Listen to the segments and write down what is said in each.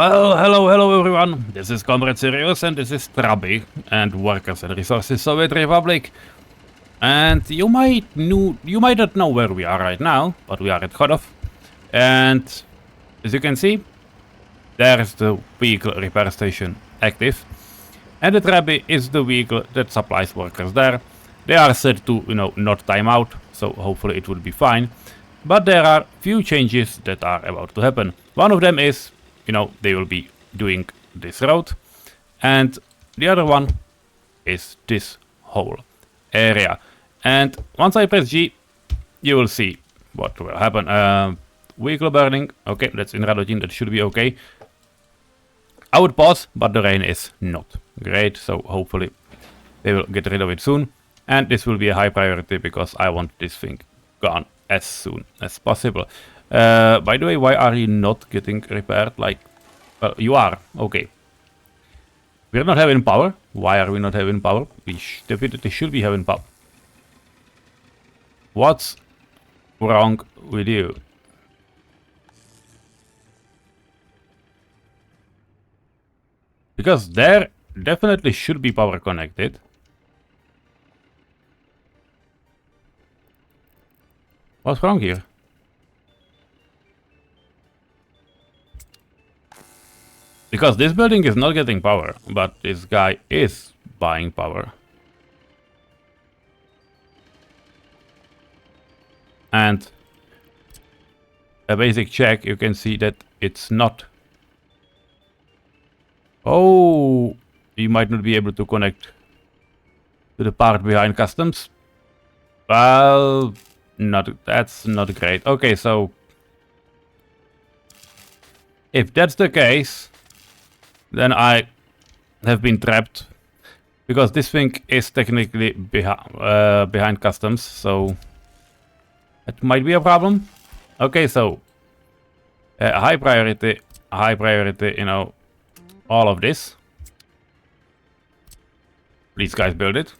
Well, hello everyone. This is comrade-Sirius and this is Trabi and Workers and Resources Soviet Republic. And you might not know where we are right now, but we are at Khodov. And as you can see, there is the vehicle repair station active. And the Trabi is the vehicle that supplies workers there. They are set to, not time out, so hopefully it will be fine. But there are few changes that are about to happen. One of them is, they will be doing this road. And the other one is this whole area. And once I press G, you will see what will happen. Vehicle burning. Okay, that's in Radojin. That should be okay. I would pause, but the rain is not great. So hopefully they will get rid of it soon. And this will be a high priority because I want this thing gone as soon as possible. By the way, why are you not getting repaired? Well, you are. Okay. We're not having power. Why are we not having power? We definitely should be having power. What's wrong with you? Because there definitely should be power connected. What's wrong here? Because this building is not getting power, but this guy is buying power. And a basic check, you can see that it's not. Oh, you might not be able to connect to the part behind customs. Well, that's not great. Okay, so if that's the case, then I have been trapped because this thing is technically behind customs, so it might be a problem. Okay, so high priority, all of this. Please guys build it.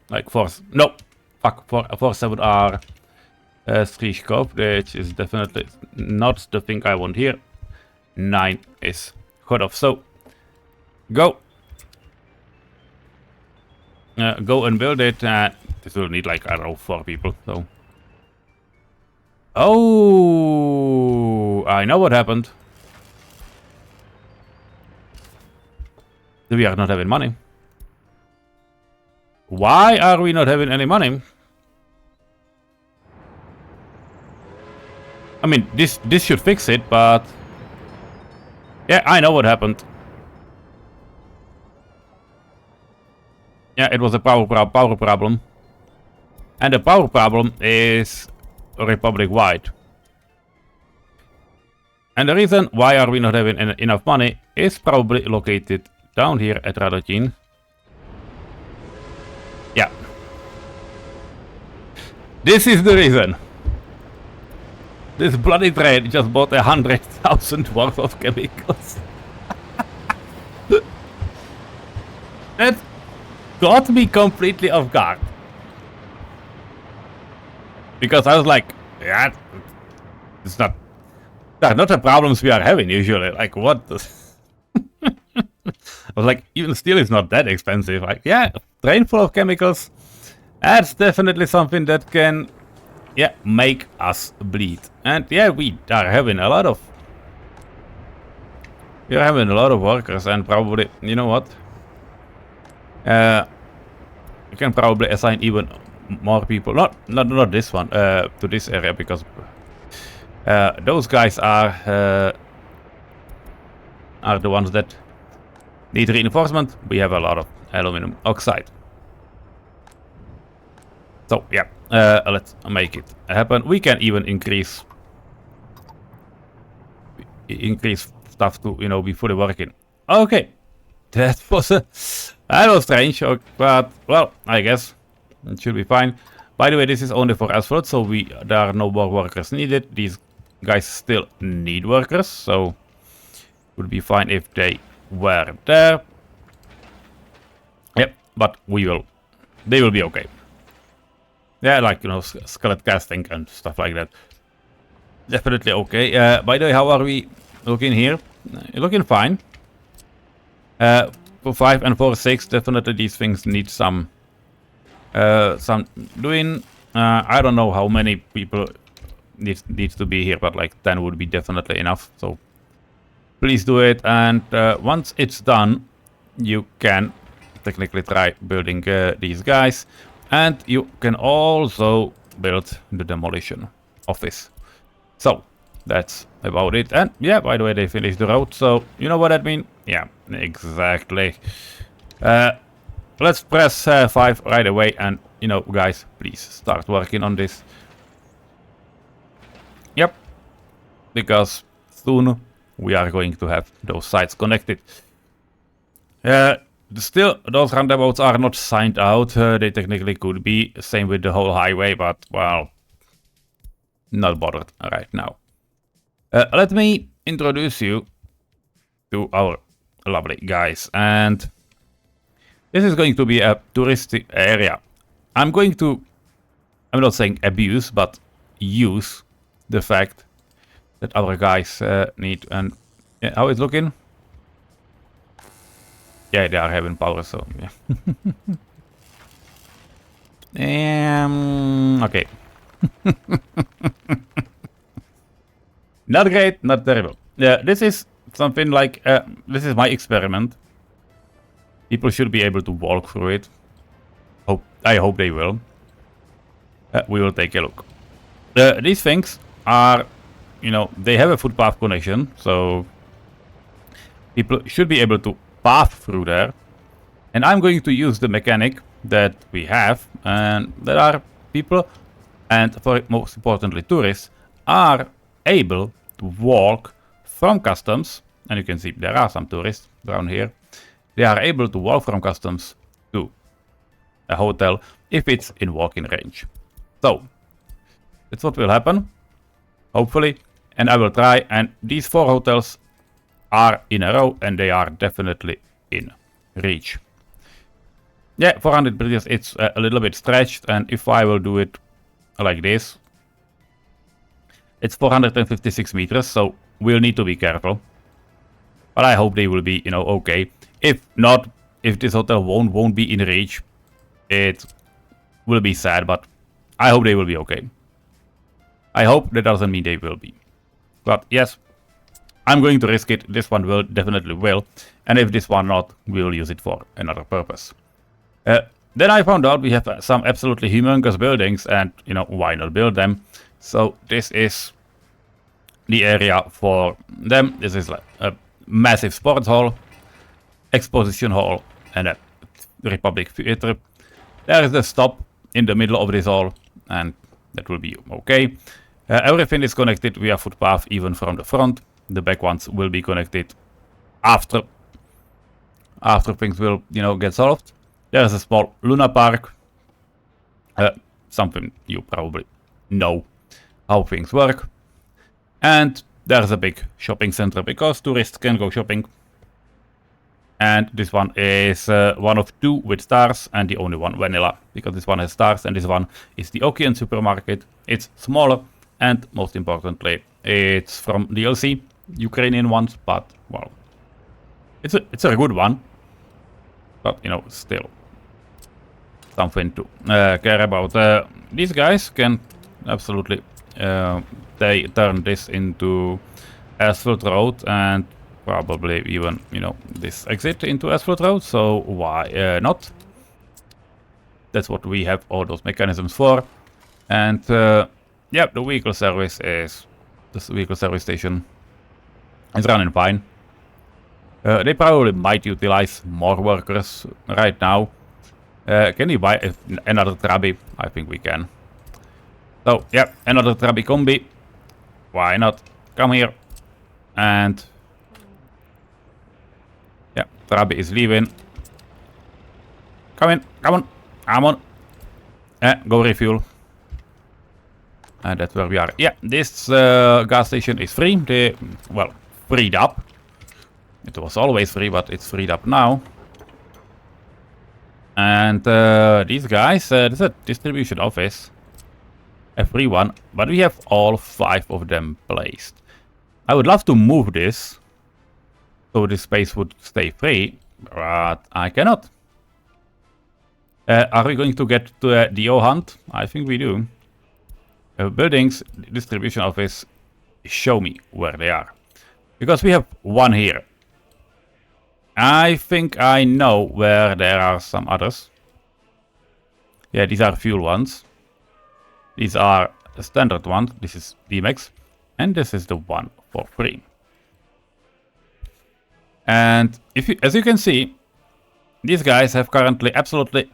Like force, no, fuck, 47R Strichkov, which is definitely not the thing I want here. 9 is Khodov, so go. Go and build it. This will need like, I don't know, 4 people, so. Oh, I know what happened. We are not having money. Why are we not having any money? I mean, this should fix it, but yeah, I know what happened. Yeah, it was a power problem. And the power problem is Republic-wide. And the reason why are we not having enough money is probably located down here at Radojin. Yeah. This is the reason. This bloody train just bought 100,000 worth of chemicals. That got me completely off guard. Because I was like, yeah, it's not the problems we are having usually. Like, what the... I was like, even steel is not that expensive. Like, yeah, train full of chemicals. That's definitely something that can, yeah, make us bleed. And yeah, we are having a lot of... We're having a lot of workers and probably, you know what? You can probably assign even more people. Not this one, to this area, because those guys are the ones that need reinforcement. We have a lot of aluminum oxide. So yeah, let's make it happen. We can even increase stuff to, be fully working. Okay, that was strange, but well, I guess it should be fine. By the way, this is only for asphalt, so there are no more workers needed. These guys still need workers, so it would be fine if they were there. Yep, but they will be okay. Yeah, like, skeleton casting and stuff like that. Definitely okay. By the way, how are we looking here? looking fine. For 5 and for 6, definitely these things need some doing. I don't know how many people needs to be here, but like 10 would be definitely enough. So please do it, and once it's done, you can technically try building these guys, and you can also build the demolition office. So that's about it. And yeah, by the way, they finished the road, so you know what that means? Yeah, exactly. Let's press 5 right away, and you know, guys, please start working on this. Yep, because soon we are going to have those sites connected. Still, those roundabouts are not signed out. They technically could be. Same with the whole highway, but well, not bothered right now. Let me introduce you to our lovely guys, and this is going to be a touristy area. I'm not saying abuse, but use the fact that our guys need. And yeah, how it's looking? Yeah, they are having power, so yeah. Okay. Not great, not terrible. Yeah, this is something like, this is my experiment. People should be able to walk through it. I hope they will. We will take a look. These things are, you know, they have a footpath connection, so people should be able to path through there. And I'm going to use the mechanic that we have, and there are people, and for most importantly tourists, are able to walk from customs, and you can see there are some tourists around here. They are able to walk from customs to a hotel if it's in walking range. So that's what will happen, hopefully, and I will try. And these 4 hotels are in a row, and they are definitely in reach. Yeah, 400 meters, it's a little bit stretched, and if I will do it like this, it's 456 meters, so we'll need to be careful. But I hope they will be, you know, okay. If not, if this hotel won't be in reach, it will be sad, but I hope they will be okay. I hope that doesn't mean they will be. But yes, I'm going to risk it. This one will definitely will. And if this one not, we will use it for another purpose. Then I found out we have some absolutely humongous buildings, and you know, why not build them? So this is the area for them. This is like a massive sports hall, exposition hall, and a Republic Theater. There is the stop in the middle of this hall, and that will be okay. Everything is connected via footpath, even from the front. The back ones will be connected after things will, you know, get solved. There's a small Luna Park. Something you probably know how things work. And there's a big shopping center because tourists can go shopping. And this one is one of 2 with stars, and the only one vanilla, because this one has stars, and this one is the Okian supermarket. It's smaller, and most importantly, it's from DLC, Ukrainian ones, but well, it's a good one. But you know, still something to care about. These guys can absolutely they turn this into asphalt road, and probably even, you know, this exit into asphalt road, so why not? That's what we have all those mechanisms for. And yeah, the vehicle service station is running fine. They probably might utilize more workers right now. Can we buy another Trabi? I think we can. So yeah, another Trabi combi. Why not? Come here. And yeah, Trabi is leaving. Come in, come on, come on. Go refuel. And that's where we are. Yeah, this gas station is free. They, well, freed up. It was always free, but it's freed up now. And these guys, there's a distribution office. A free one, but we have all 5 of them placed. I would love to move this so this space would stay free, but I cannot. Are we going to get to a DO hunt? I think we do. Buildings, distribution office, show me where they are. Because we have one here. I think I know where there are some others. Yeah, these are fuel ones. These are the standard ones. This is DMAX. And this is the one for free. And if you, as you can see, these guys have currently absolutely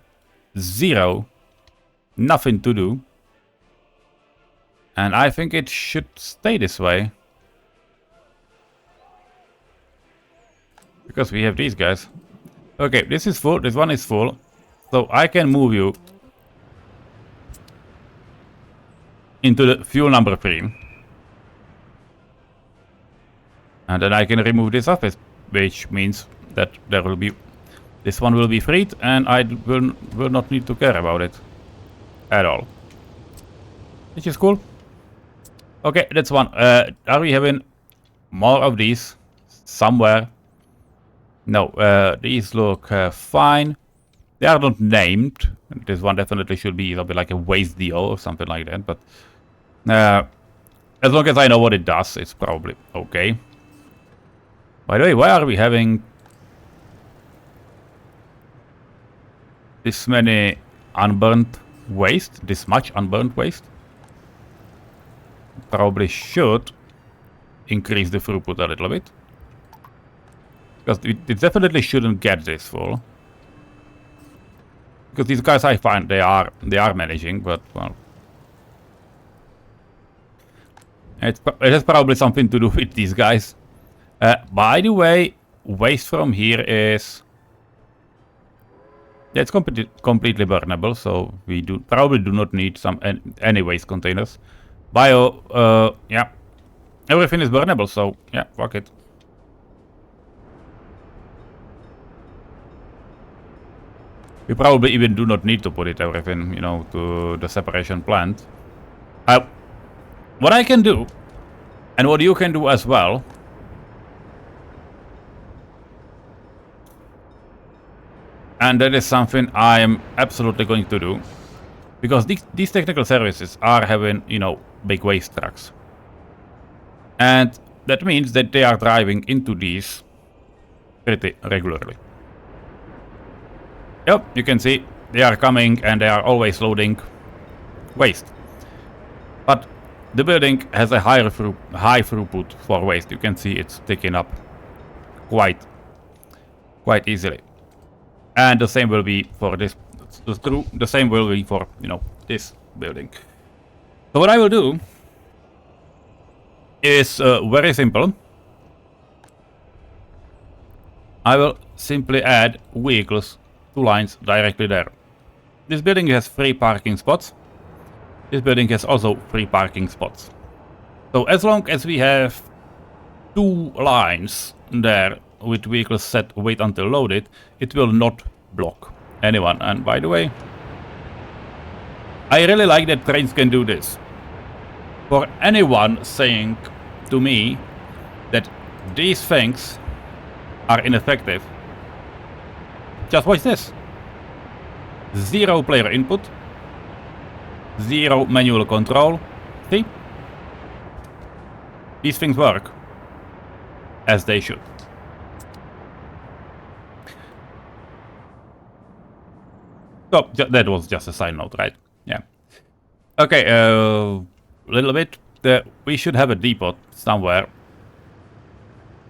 nothing to do. And I think it should stay this way. Because we have these guys. Okay, this is full, this one is full. So I can move you into the fuel number 3. And then I can remove this office, which means that there will be, this one will be freed, and I will not need to care about it at all. Which is cool. Okay, that's one. Are we having more of these somewhere? No, these look fine. They are not named. This one definitely should be something like a waste deal or something like that, but as long as I know what it does, it's probably okay. By the way, why are we having this many unburned waste? This much unburned waste? Probably should increase the throughput a little bit. Because it definitely shouldn't get this full. Because these guys, I find they are managing, but well, it has probably something to do with these guys. By the way, waste from here is, yeah, it's completely burnable, so we probably do not need any waste containers. Bio, yeah, everything is burnable, so yeah, fuck it. We probably even do not need to put it everything, you know, to the separation plant. What I can do, and what you can do as well, and that is something I am absolutely going to do, because these technical services are having, you know, big waste trucks. And that means that they are driving into these pretty regularly. Yep, you can see they are coming and they are always loading waste. But the building has a high throughput for waste. You can see it's taking up quite easily. And the same will be for this. The same will be for, you know, this building. So what I will do is very simple. I will simply add vehicles, 2 lines directly there. This building has 3 parking spots. This building has also 3 parking spots. So as long as we have 2 lines there with vehicles set wait until loaded, it will not block anyone. And by the way, I really like that trains can do this. For anyone saying to me that these things are ineffective, just watch this. 0 player input, 0 manual control. See? These things work as they should. So that was just a side note, right? Yeah. Okay, a little bit. We should have a depot somewhere.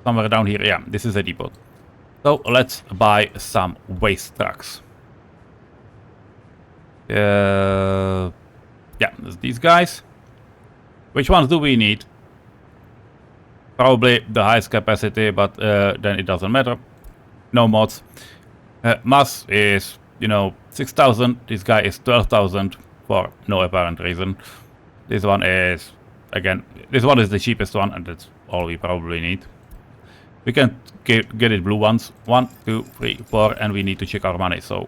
Somewhere down here. Yeah, this is a depot. So let's buy some waste trucks. Yeah, these guys. Which ones do we need? Probably the highest capacity, but then it doesn't matter. No mods. Mass is, you know, 6,000. This guy is 12,000 for no apparent reason. This one is, again, this one is the cheapest one, and that's all we probably need. We can get it blue ones. 1, 2, 3, 4, and we need to check our money, so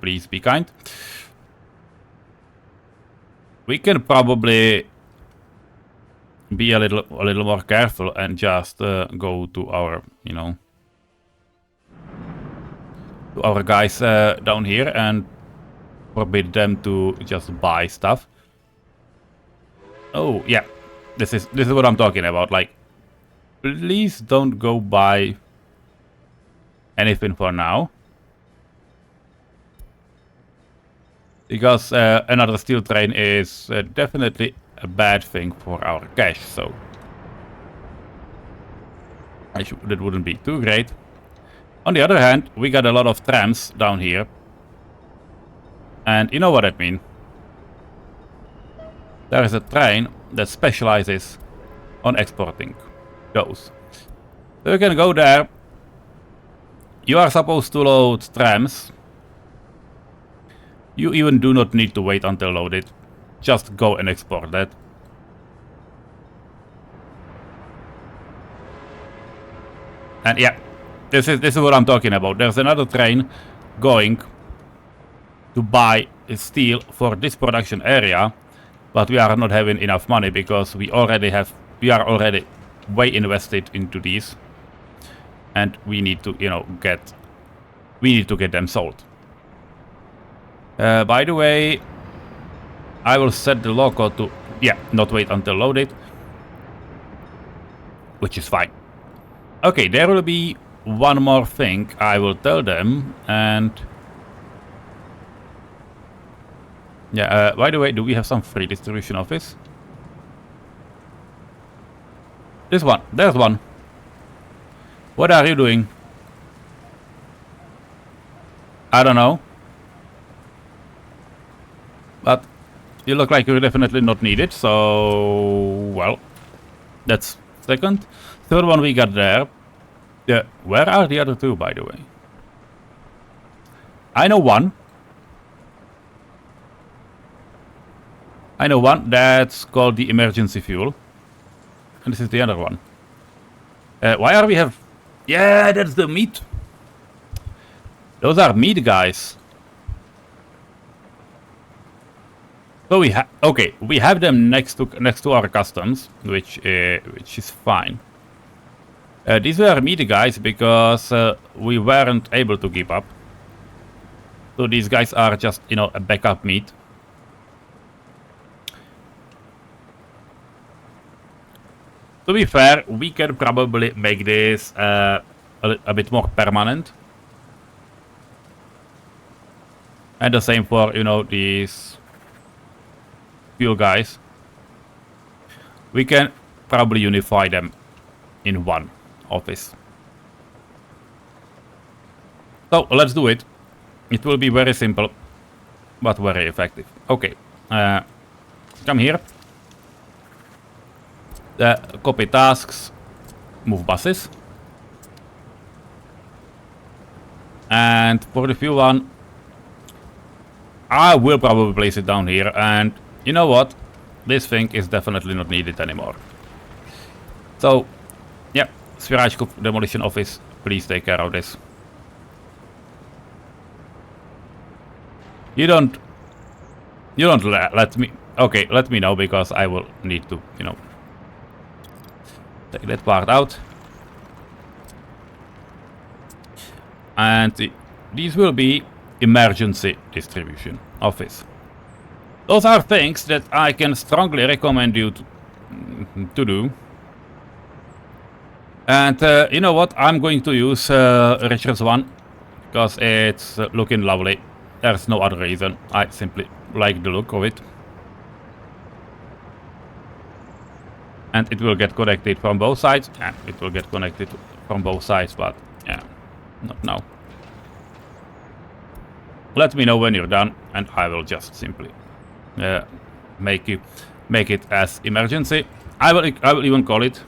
please be kind. We can probably be a little more careful and just go to our, you know, to our guys down here and forbid them to just buy stuff. Oh yeah, this is what I'm talking about. Like, please don't go buy anything for now, because another steel train is definitely a bad thing for our cash. So that wouldn't be too great. On the other hand, we got a lot of trams down here, and you know what I mean. There is a train that specializes on exporting those. So you can go there. You are supposed to load trams. You even do not need to wait until loaded. Just go and export that. And yeah, this is what I'm talking about. There's another train going to buy steel for this production area, but we are not having enough money because we are already way invested into these, and we need to, you know, get them sold. By the way, I will set the loco to, yeah, not wait until loaded, which is fine. Okay, there will be one more thing I will tell them, and yeah, by the way, do we have some free distribution office? This one, there's one. What are you doing? I don't know. But you look like you're definitely not needed, so well, that's second. Third one we got there. Yeah, where are the other two, by the way? I know one. That's called the emergency fuel. And this is the other one. Why are we have... Yeah, that's the meat. Those are meat guys. So we have... Okay, we have them next to our customs, which is fine. These were meat guys because we weren't able to keep up. So these guys are just, you know, a backup meat. To be fair, we can probably make this a bit more permanent. And the same for, you know, these fuel guys. We can probably unify them in one office. So let's do it. It will be very simple, but very effective. Okay, come here. Copy tasks, move buses. And for the fuel one, I will probably place it down here. And you know what? This thing is definitely not needed anymore. So, yeah, Sviraj Demolition Office, please take care of this. You don't let me... Okay, let me know, because I will need to, you know, take that part out. And these will be emergency distribution office. Those are things that I can strongly recommend you to do. And you know what? I'm going to use Richard's one because it's looking lovely. There's no other reason. I simply like the look of it. And it will get connected from both sides. Yeah, it will get connected from both sides, but yeah, not now. Let me know when you're done, and I will just simply make it as emergency. I will even call it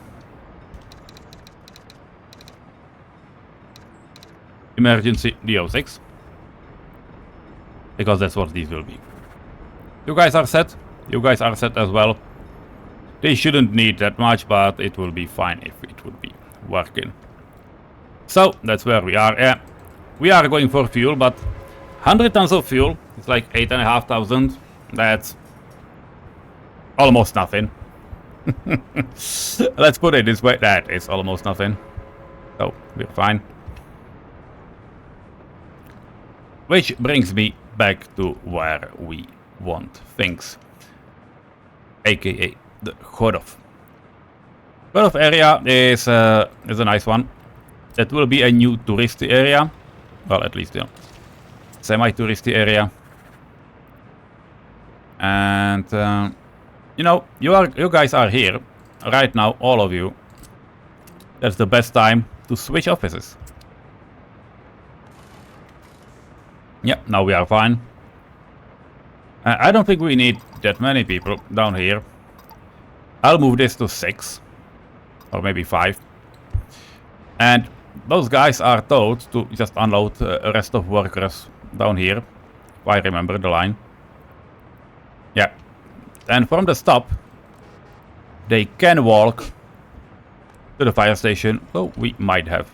emergency DO6, because that's what these will be. You guys are set. You guys are set as well. They shouldn't need that much, but it will be fine if it would be working. So that's where we are. Yeah, we are going for fuel, but 100 tons of fuel, it's like 8,500. That's almost nothing. Let's put it this way. That is almost nothing. So, we're fine. Which brings me back to where we want things. AKA the Chodov. Chodov area is a nice one. That will be a new touristy area. Well, at least, semi-touristy area. And, you guys are here right now, all of you. That's the best time to switch offices. Yeah, now we are fine. I don't think we need that many people down here. I'll move this to 6. Or maybe 5. And those guys are told to just unload the rest of workers down here. If I remember the line. Yeah. And from the stop, they can walk to the fire station. So we might have,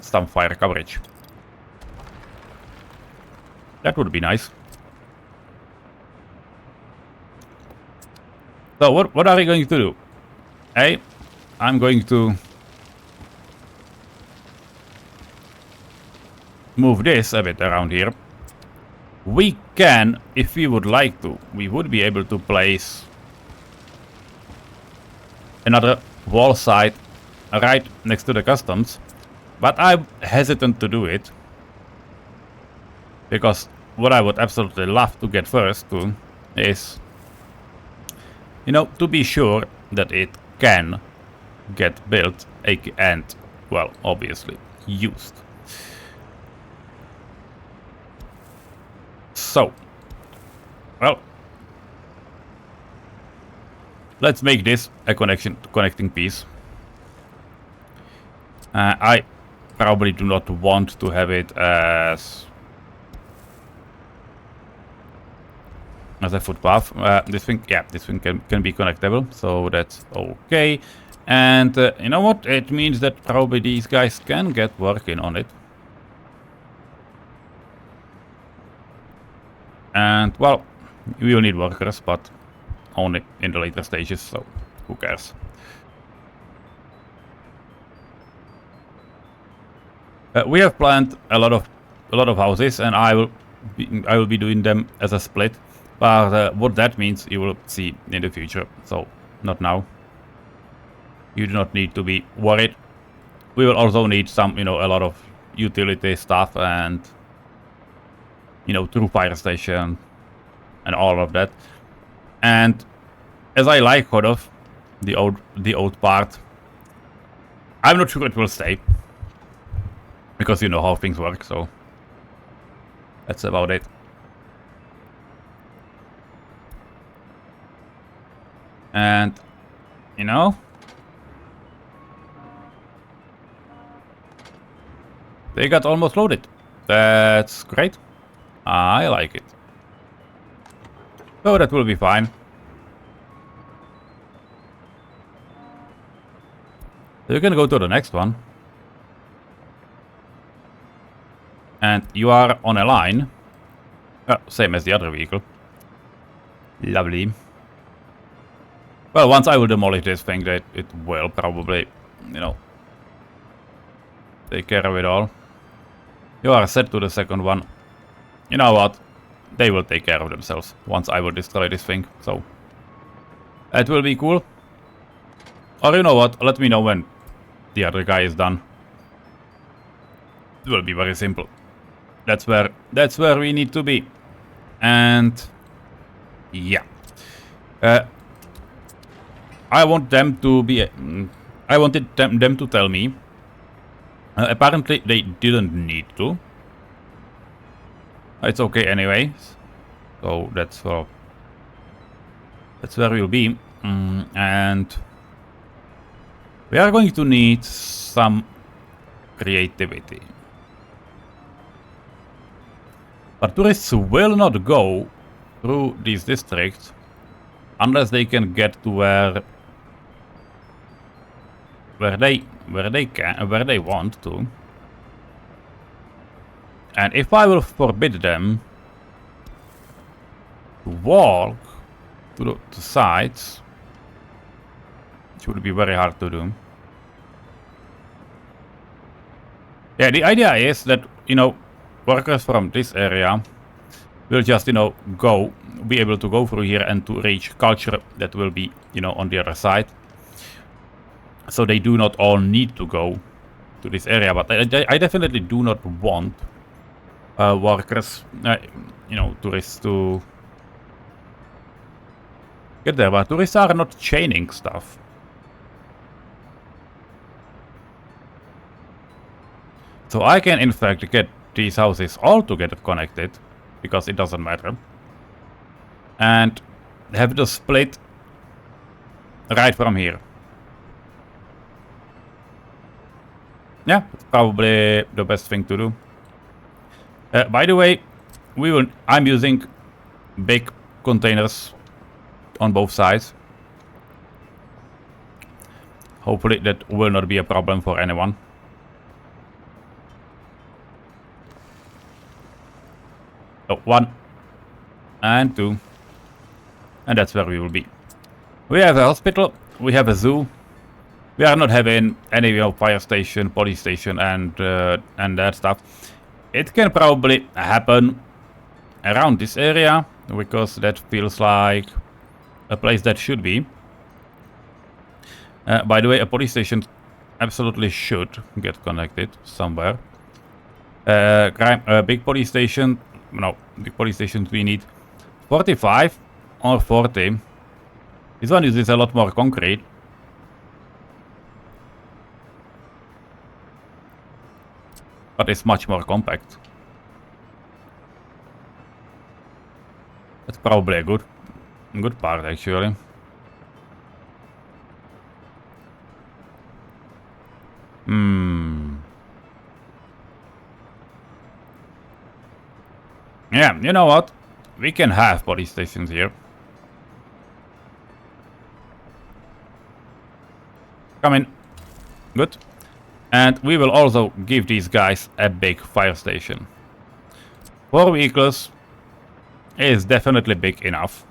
some fire coverage. That would be nice. So what are we going to do? I'm going to move this a bit around here. We can, if we would like to, we would be able to place another wall site right next to the customs, but I'm hesitant to do it because what I would absolutely love to get first to is, to be sure that it can get built and, well, obviously used. So, well, let's make this a connecting piece. I probably do not want to have it as a footpath. This thing can be connectable, so that's okay. And you know what? It means that probably these guys can get working on it. And, well, we will need workers, but only in the later stages, so who cares? We have planned a lot of houses, and I will be doing them as a split. But what that means, you will see in the future. So not now. You do not need to be worried. We will also need some, a lot of utility stuff and, through fire station and all of that. And as I like Chodov, the old part, I'm not sure it will stay. Because you know how things work, so that's about it. And, they got almost loaded. That's great. I like it. So that will be fine. So you can go to the next one. And you are on a line. Same as the other vehicle. Lovely. Well, once I will demolish this thing, that it will probably, take care of it all. You are set to the second one. You know what? They will take care of themselves once I will destroy this thing. So that will be cool. Or you know what? Let me know when the other guy is done. It will be very simple. That's where we need to be. And yeah. I want them to be. I wanted them to tell me. Apparently, they didn't need to. It's okay anyway. So that's where we'll be. And we are going to need some creativity. But tourists will not go through these districts unless they can get to where they want to. And if I will forbid them to walk to the sides, which would be very hard to do. Yeah, the idea is that, you know, workers from this area will just, you know, be able to go through here and to reach culture that will be, you know, on the other side. So they do not all need to go to this area, but I definitely do not want workers, you know, tourists to get there, but tourists are not chaining stuff. So I can in fact get these houses all together connected, because it doesn't matter. And have the split right from here. Yeah, it's probably the best thing to do. By the way, I'm using big containers on both sides. Hopefully that will not be a problem for anyone. So 1 and 2, and that's where we will be. We have a hospital, we have a zoo. We are not having any, you know, fire station, police station, and that stuff. It can probably happen around this area, because that feels like a place that should be. By the way, a police station absolutely should get connected somewhere. Big police station. No, big police stations we need 45 or 40. This one uses a lot more concrete. But it's much more compact. That's probably a good part, actually. Yeah, you know what? We can have police stations here. Come in. Good. And we will also give these guys a big fire station. 4 vehicles is definitely big enough.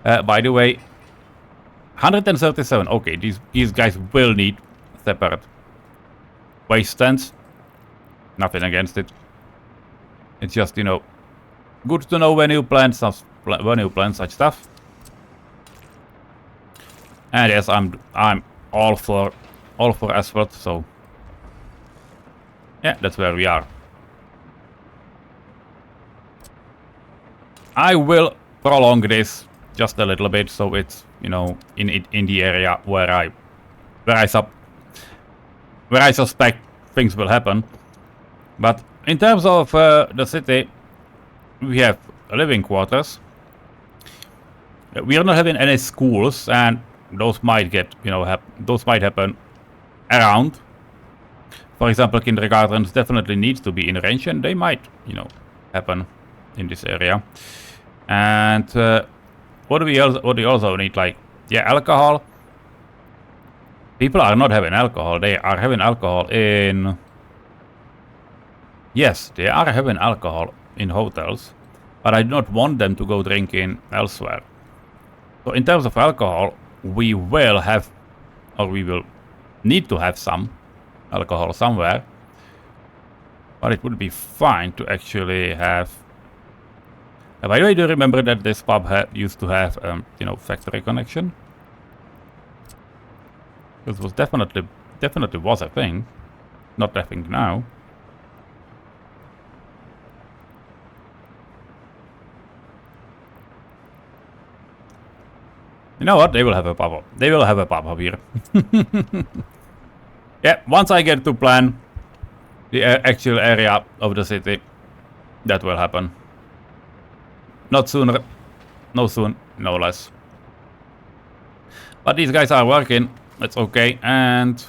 By the way, 137. Okay, these guys will need separate waste stands. Nothing against it. It's just, you know, good to know when you plan such stuff. And yes, I'm all for asphalt, so yeah, that's where we are. I will prolong this just a little bit, so it's, you know, in the area where I suspect things will happen. But in terms of the city, we have living quarters. We are not having any schools, and those might get, you know, those might happen around. For example, kindergartens definitely needs to be in range, and they might, you know, happen in this area. And what do we also need? Like, yeah, alcohol. People are not having alcohol. They are having alcohol in. Yes, they are having alcohol in hotels, but I do not want them to go drinking elsewhere. So in terms of alcohol, we will have, or we will need to have some alcohol somewhere. But it would be fine to actually have. By the way, do you remember that this pub used to have, you know, factory connection? This was definitely was a thing. Not a thing now. You know what? They will have a pub-up. They will have a pub-up here. Yeah, once I get to plan the actual area of the city, that will happen. Not sooner, no soon, no less. But these guys are working. That's okay. And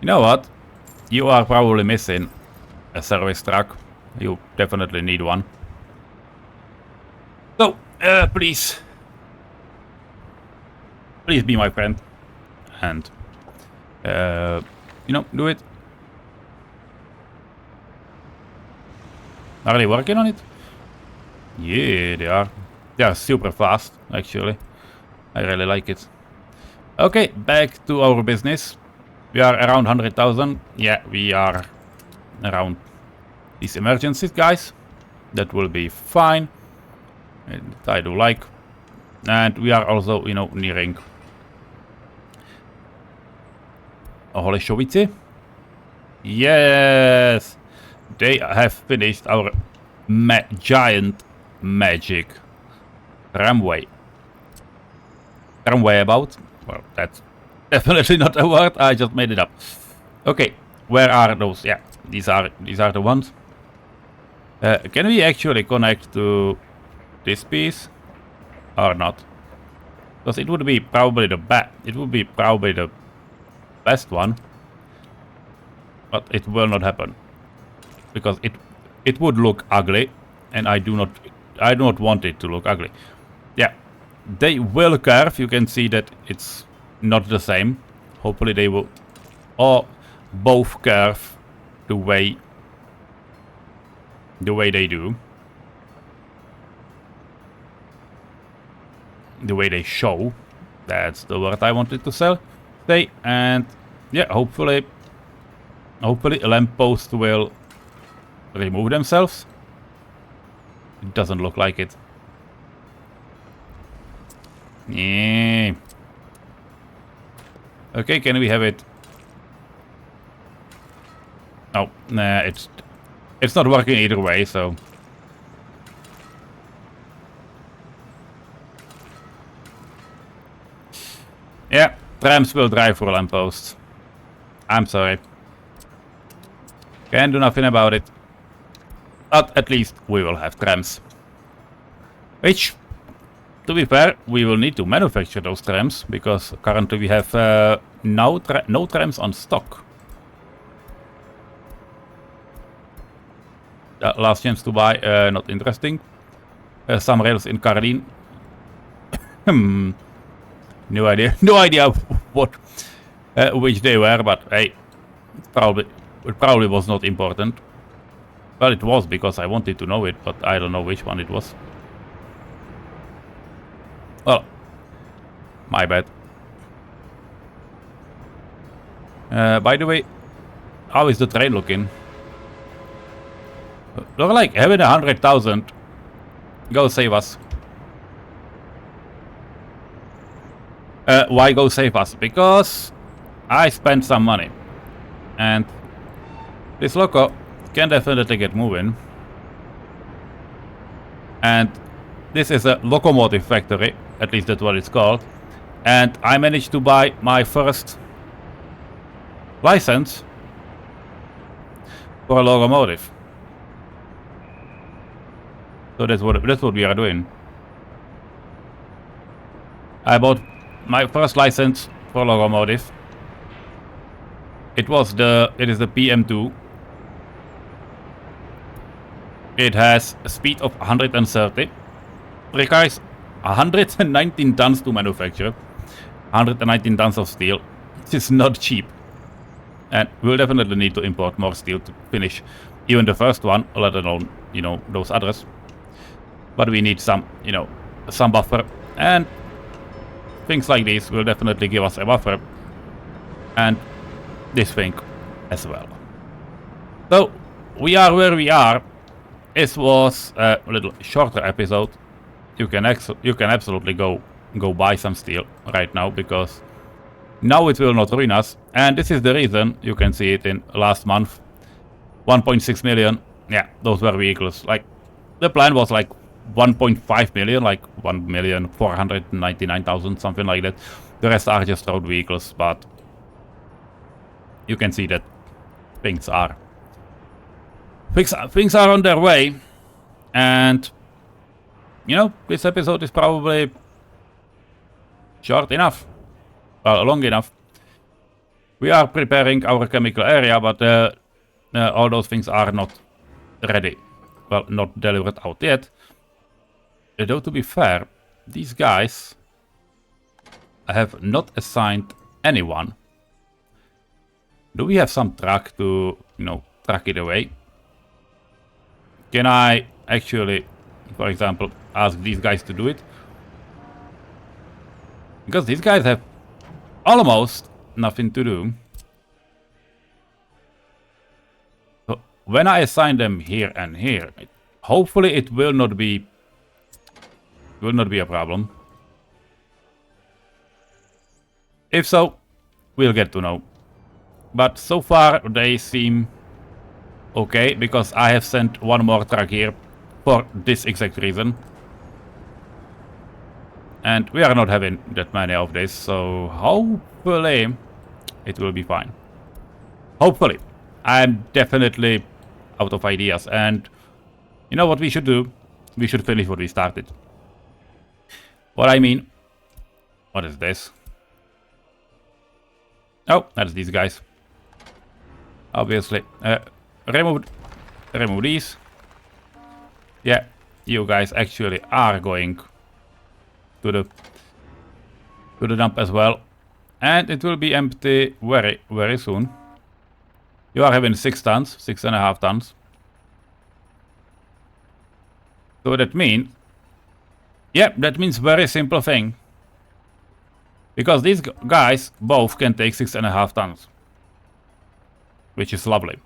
you know what? You are probably missing a service truck. You definitely need one. So, please be my friend, and you know, do it. Are they working on it? Yeah, they are. They are super fast, actually. I really like it. Okay, back to our business. We are around 100,000. Yeah, we are around these emergencies, guys. That will be fine. And I do like. And we are also, you know, nearing Holešovice. Yes! They have finished our giant magic tramway. Tramway about? Well, that's definitely not a word, I just made it up. Okay, where are those? Yeah, these are the ones. Can we actually connect to this piece? Or not? Because it would be probably the best one. But it will not happen. Because it would look ugly, and I do not want it to look ugly. Yeah, they will curve. You can see that it's not the same. Hopefully they will all both curve the way they do. The way they show. That's the word I wanted to say. And yeah, hopefully lampposts will remove themselves. It doesn't look like it. Yeah. Okay, can we have it? Oh, nah, it's not working either way, so. Yeah, trams will drive for lampposts. I'm sorry. Can do nothing about it. But at least we will have trams. Which, to be fair, we will need to manufacture those trams, because currently we have no trams on stock. Last chance to buy, not interesting. Some rails in Karlin. No idea what, which they were, but hey, it probably was not important. Well, it was, because I wanted to know it, but I don't know which one it was. Well, my bad. By the way, how is the train looking? Look like having 100,000. Go save us. Why go save us? Because I spent some money. And this loco can definitely get moving. And this is a locomotive factory, at least that's what it's called. And I managed to buy my first license for a locomotive. So that's what we are doing. I bought my first license for locomotive. It is the PM2. It has a speed of 130. Requires 119 tons to manufacture. 119 tons of steel. It is not cheap. And we'll definitely need to import more steel to finish even the first one, let alone, you know, those others. But we need some, you know, some buffer. And things like this will definitely give us a buffer. And this thing as well. So, we are where we are. This was a little shorter episode. You can absolutely go buy some steel right now, because now it will not ruin us. And this is the reason. You can see it in last month. 1.6 million. Yeah, those were vehicles. Like, the plan was like 1.5 million, like 1,499,000, something like that. The rest are just road vehicles, but you can see that things are on their way. And you know, this episode is probably short enough, well, long enough. We are preparing our chemical area, but all those things are not ready. Well, not delivered out yet. Though, to be fair, these guys have not assigned anyone. Do we have some truck to, you know, truck it away? Can I actually, for example, ask these guys to do it? Because these guys have almost nothing to do. So when I assign them here and here, hopefully it will not be a problem. If so, we'll get to know. But so far they seem okay, because I have sent one more truck here for this exact reason. And we are not having that many of this, so hopefully it will be fine. Hopefully. I'm definitely out of ideas, and you know what we should do? We should finish what we started. What I mean... What is this? Oh, that's these guys. Obviously. Remove these. Yeah, you guys actually are going to the dump as well. And it will be empty very, very soon. You are having 6 tons, 6.5 tons. So that means... Yeah, that means very simple thing. Because these guys both can take 6.5 tons. Which is lovely.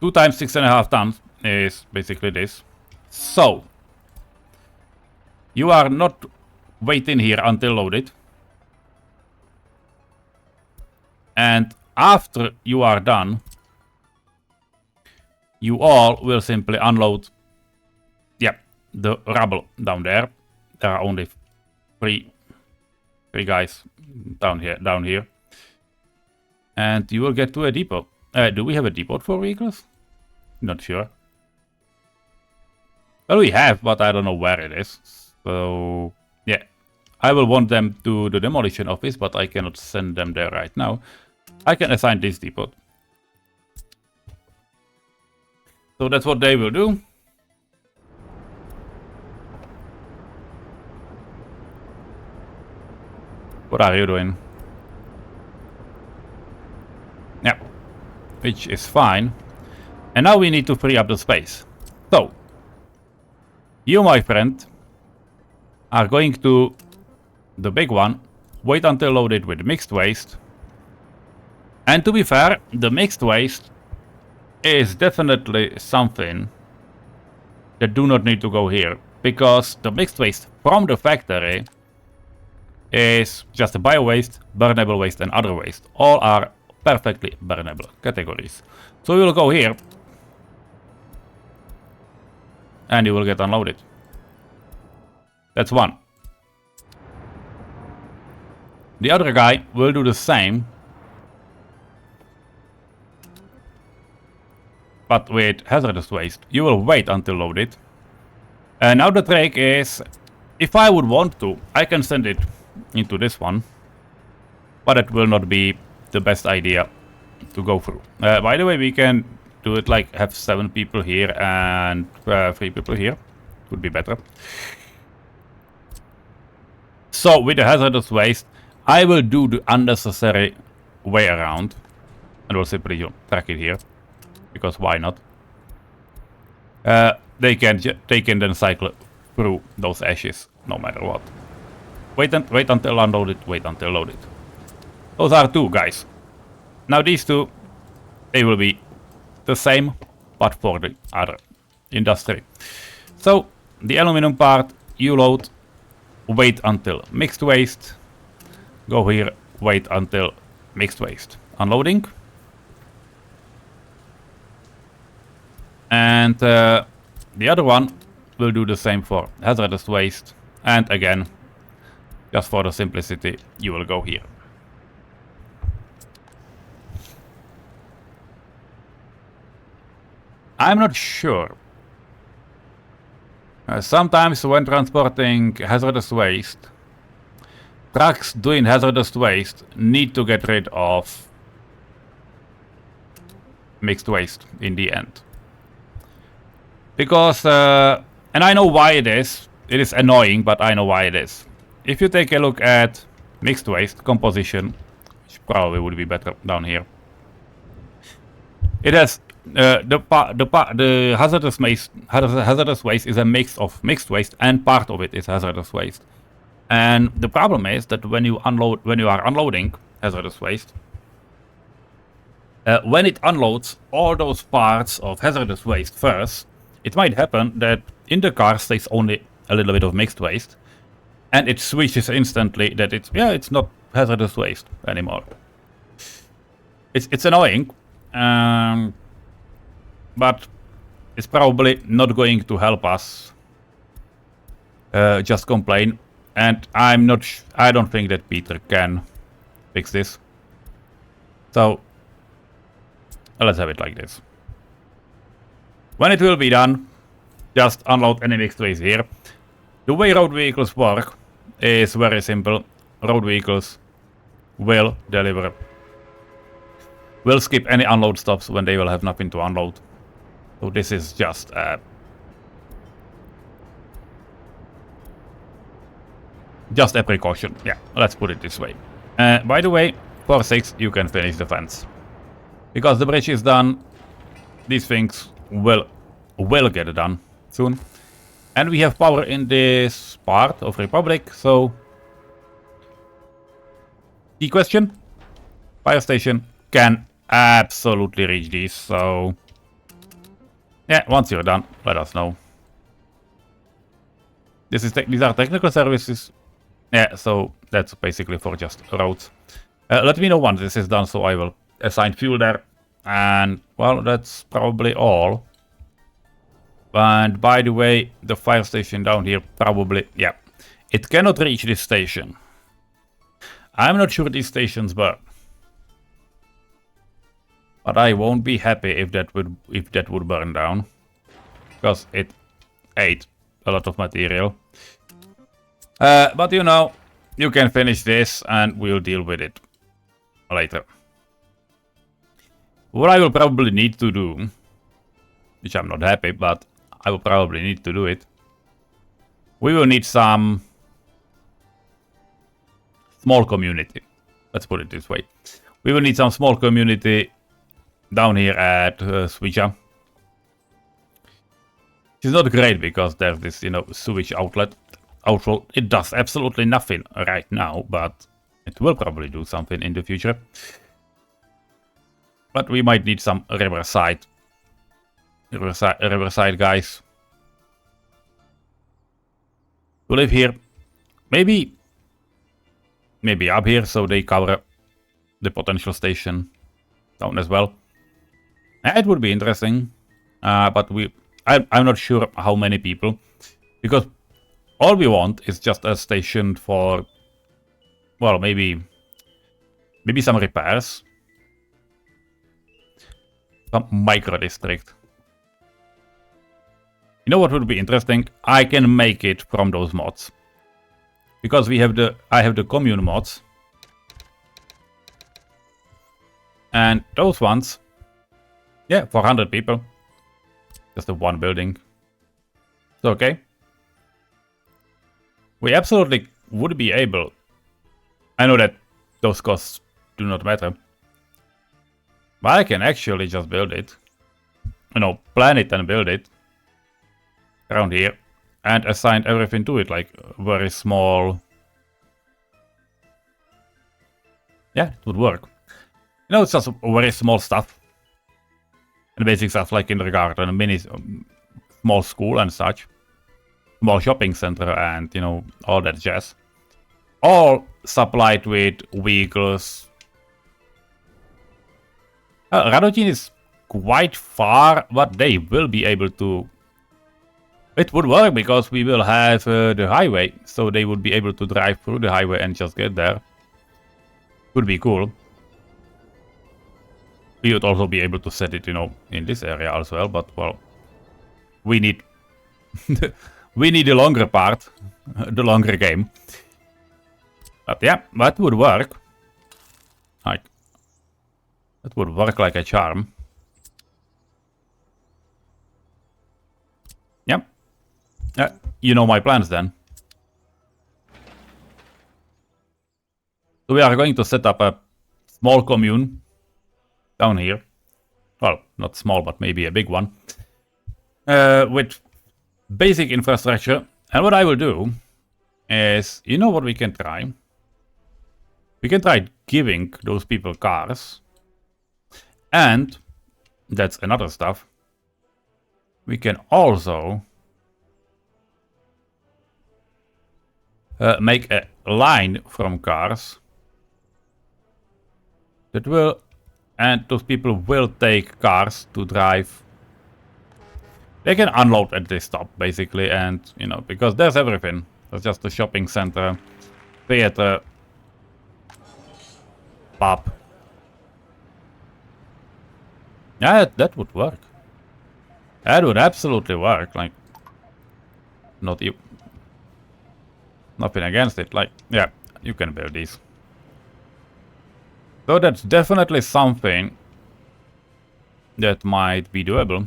2 times 6.5 tons is basically this. So, you are not waiting here until loaded. And after you are done, you all will simply unload, yeah, the rubble down there. There are only three guys down here. And you will get to a depot. Do we have a depot for vehicles? Not sure. Well, we have, but I don't know where it is. So, yeah. I will want them to the demolition office, but I cannot send them there right now. I can assign this depot. So that's what they will do. What are you doing? Yeah, which is fine. And now we need to free up the space. So, you, my friend, are going to the big one, wait until loaded with mixed waste. And to be fair, the mixed waste is definitely something that do not need to go here, because the mixed waste from the factory is just bio waste, burnable waste and other waste. All are perfectly burnable categories. So we will go here and you will get unloaded. That's one. The other guy will do the same, but with hazardous waste. You will wait until loaded. And now the trick is, if I would want to, I can send it into this one, but it will not be the best idea to go through. By the way, we can do it like have 7 people here and 3 people here. Would be better. So with the hazardous waste, I will do the unnecessary way around, and will simply track it here, because why not? They can then cycle through those ashes no matter what. Wait until unloaded, wait until loaded. Those are 2 guys. Now these 2, they will be the same, but for the other industry. So the aluminum part, you load, wait until mixed waste, go here, wait until mixed waste. Unloading. And the other one will do the same for hazardous waste. And again, just for the simplicity, you will go here. I'm not sure. Sometimes when transporting hazardous waste, trucks doing hazardous waste need to get rid of mixed waste in the end. Because, and I know why it is annoying, but I know why it is. If you take a look at mixed waste composition, which probably would be better down here, it has the hazardous waste is a mix of mixed waste, and part of it is hazardous waste. And the problem is that when you are unloading hazardous waste, when it unloads all those parts of hazardous waste first, it might happen that in the car stays only a little bit of mixed waste, and it switches instantly that it's not hazardous waste anymore. It's annoying, but it's probably not going to help us just complain. And I don't think that Peter can fix this. So let's have it like this. When it will be done, just unload any mixed waste here. The way road vehicles work is very simple. Road vehicles will skip any unload stops when they will have nothing to unload. So this is just a precaution. Yeah, let's put it this way. By the way, for 6 you can finish the fence. Because the bridge is done, these things will get done soon. And we have power in this part of Republic, so... Key question. Fire station can absolutely reach these, so... Yeah, once you're done, let us know. These are technical services. Yeah, so that's basically for just roads. Let me know once this is done, so I will assign fuel there. And, well, that's probably all. And by the way, the fire station down here probably, yeah, it cannot reach this station. I'm not sure these stations burn. But I won't be happy if that would burn down. Because it ate a lot of material. But you know, you can finish this and we'll deal with it later. What I will probably need to do, which I'm not happy, but I will probably need to do it. We will need some small community. Let's put it this way. We will need some small community down here at Switcha. It's not great because there's this, you know, sewage outlet. It does absolutely nothing right now, but it will probably do something in the future. But we might need some riverside guys to live here. Maybe up here, so they cover the potential station down as well. It would be interesting, but I'm not sure how many people, because all we want is just a station for, well, maybe some repairs, some micro district. You know what would be interesting? I can make it from those mods, because I have the commune mods, and those ones, yeah, 400 people, just the one building. So okay. We absolutely would be able. I know that those costs do not matter. But I can actually just build it. You know, plan it and build it. Around here. And assign everything to it, like very small. Yeah, it would work. You know, it's just very small stuff. And basic stuff like kindergarten, a mini small school and such. Small shopping center and, you know, all that jazz. All supplied with vehicles. Radotin is quite far, but they will be able to... It would work because we will have the highway, so they would be able to drive through the highway and just get there. Would be cool. We would also be able to set it, you know, in this area as well, but, well, we need... we need the longer part, the longer game. But yeah, that would work. Like, that would work like a charm. Yep. You know my plans then. So we are going to set up a small commune down here. Well, not small, but maybe a big one. With basic infrastructure. And what I will do is, you know what we can try? We can try giving those people cars. And that's another stuff. We can also make a line from cars that will, and those people will take cars to drive. They can unload at this stop basically, and you know, because there's everything. There's just a shopping center, theater, pub. Yeah, that would work. That would absolutely work. Like, nothing against it. Like, yeah, you can build these. So that's definitely something that might be doable.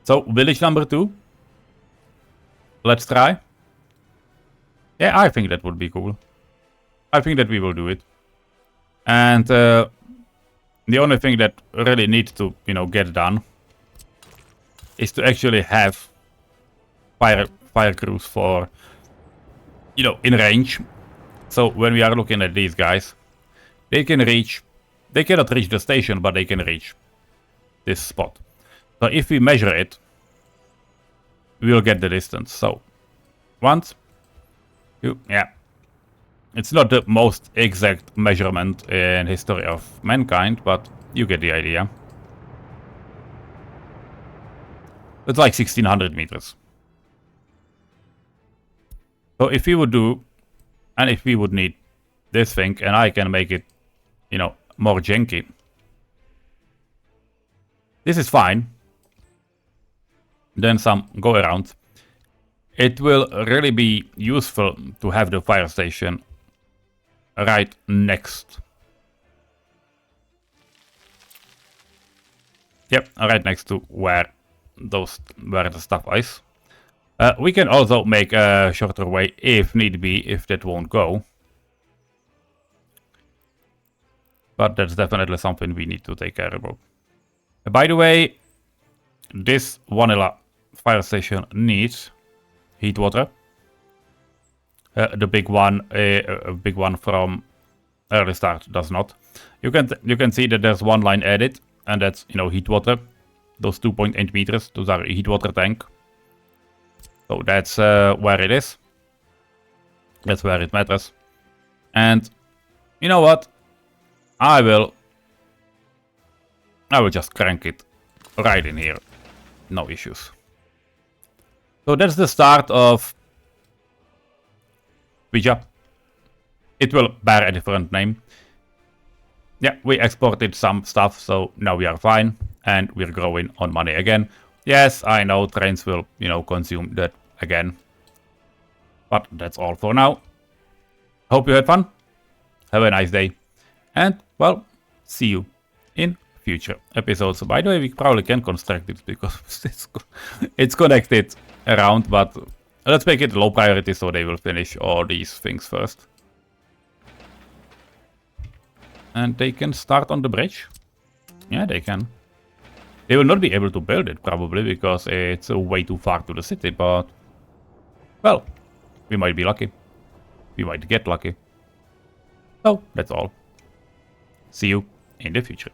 So, village number 2. Let's try. Yeah, I think that would be cool. I think that we will do it. And the only thing that really needs to, you know, get done is to actually have fire crews for, you know, in range. So when we are looking at these guys, they cannot reach the station, but they can reach this spot. So if we measure it, we will get the distance. So once, yeah, it's not the most exact measurement in history of mankind, but you get the idea. It's like 1600 meters. So if we would do, and if we would need this thing, and I can make it, you know, more janky. This is fine. Then some go around. It will really be useful to have the fire station right next. Yep, right next to where the stuff is. We can also make a shorter way if need be, if that won't go. But that's definitely something we need to take care of. By the way, this vanilla fire station needs heat water. The big one from early start does not. You can see that there's one line added, and that's, you know, heat water. Those 2.8 meters, those are a heat water tank. So that's where it is. That's where it matters. And you know what? I will just crank it right in here. No issues. So that's the start of Vija. It will bear a different name. Yeah, we exported some stuff, so now we are fine. And we're growing on money again. Yes, I know trains will, you know, consume that again. But that's all for now. Hope you had fun. Have a nice day. And, well, see you in future episodes. By the way, we probably can construct it because it's connected around, but let's make it low priority so they will finish all these things first. And they can start on the bridge. Yeah, they can. They will not be able to build it probably because it's way too far to the city, but well, we might be lucky. We might get lucky. So, that's all. See you in the future.